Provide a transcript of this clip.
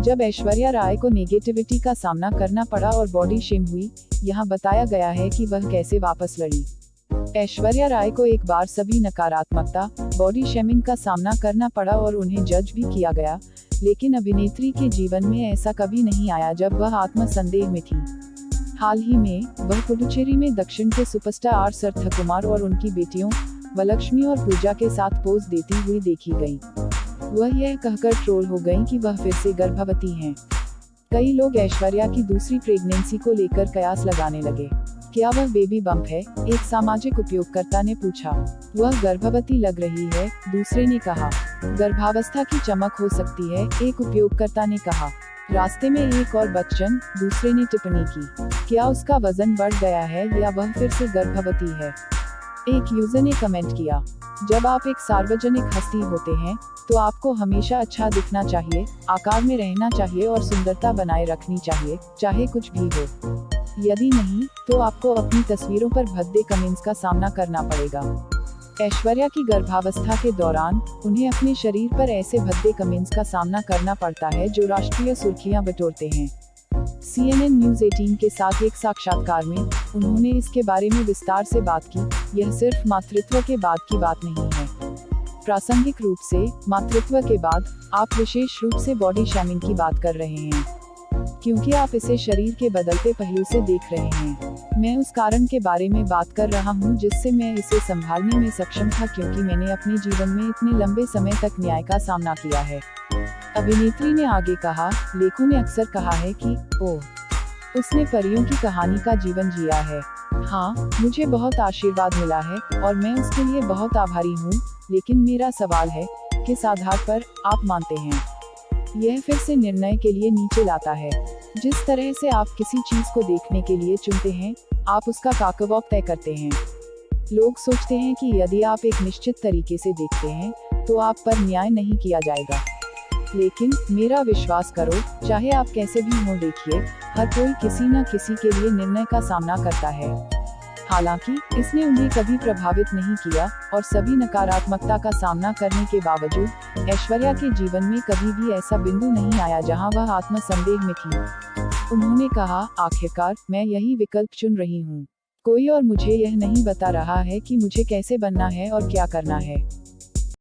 जब ऐश्वर्या राय को नेगेटिविटी का सामना करना पड़ा और बॉडी शेम हुई, यहाँ बताया गया है कि वह कैसे वापस लड़ी। ऐश्वर्या राय को एक बार सभी नकारात्मकता, बॉडी शेमिंग का सामना करना पड़ा और उन्हें जज भी किया गया, लेकिन अभिनेत्री के जीवन में ऐसा कभी नहीं आया जब वह आत्मसंदेह में थी। हाल ही में वह पुडुचेरी में दक्षिण के सुपरस्टार आर सर्थकुमार और उनकी बेटियों वलक्ष्मी और पूजा के साथ पोज देती हुई देखी गई। वह यह कहकर ट्रोल हो गईं कि वह फिर से गर्भवती हैं। कई लोग ऐश्वर्या की दूसरी प्रेगनेंसी को लेकर कयास लगाने लगे। क्या वह बेबी बम्प है? एक सामाजिक उपयोगकर्ता ने पूछा। वह गर्भवती लग रही है, दूसरे ने कहा। गर्भावस्था की चमक हो सकती है, एक उपयोगकर्ता ने कहा। रास्ते में एक और बच्चन, दूसरे ने टिप्पणी की। क्या उसका वजन बढ़ गया है या वह फिर से गर्भवती है? एक यूजर ने कमेंट किया। जब आप एक सार्वजनिक हस्ती होते हैं, तो आपको हमेशा अच्छा दिखना चाहिए, आकार में रहना चाहिए और सुंदरता बनाए रखनी चाहिए, चाहे कुछ भी हो। यदि नहीं, तो आपको अपनी तस्वीरों पर भद्दे कमेंट्स का सामना करना पड़ेगा। ऐश्वर्या की गर्भावस्था के दौरान उन्हें अपने शरीर पर ऐसे भद्दे कमेंट्स का सामना करना पड़ता है जो राष्ट्रीय सुर्खियां बटोरते हैं। CNN न्यूज़ 18 के साथ एक साक्षात्कार में उन्होंने इसके बारे में विस्तार से बात की। यह सिर्फ मातृत्व के बाद की बात नहीं है। प्रासंगिक रूप से मातृत्व के बाद आप विशेष रूप से बॉडी शेमिंग की बात कर रहे हैं, क्योंकि आप इसे शरीर के बदलते पहलू से देख रहे हैं। मैं उस कारण के बारे में बात कर रहा हूं जिससे मैं इसे संभालने में सक्षम था, क्योंकि मैंने अपने जीवन में इतने लंबे समय तक न्याय का सामना किया है। अभिनेत्री ने आगे कहा, लेखों ने अक्सर कहा है कि ओह, उसने परियों की कहानी का जीवन जिया है। हाँ, मुझे बहुत आशीर्वाद मिला है और मैं उसके लिए बहुत आभारी हूँ, लेकिन मेरा सवाल है, किस आधार पर आप मानते हैं? यह फिर से निर्णय के लिए नीचे लाता है। जिस तरह से आप किसी चीज को देखने के लिए चुनते हैं, आप उसका काकवॉक तय करते हैं। लोग सोचते हैं कि यदि आप एक निश्चित तरीके से देखते हैं, तो आप पर न्याय नहीं किया जाएगा। लेकिन मेरा विश्वास करो, चाहे आप कैसे भी हो देखिए, हर कोई किसी न किसी के लिए निर्णय का सामना करता है। हालांकि इसने उन्हें कभी प्रभावित नहीं किया और सभी नकारात्मकता का सामना करने के बावजूद ऐश्वर्या के जीवन में कभी भी ऐसा बिंदु नहीं आया जहां वह आत्मसंदेह में थी। उन्होंने कहा, आखिरकार मैं यही विकल्प चुन रही हूँ। कोई और मुझे यह नहीं बता रहा है कि मुझे कैसे बनना है और क्या करना है।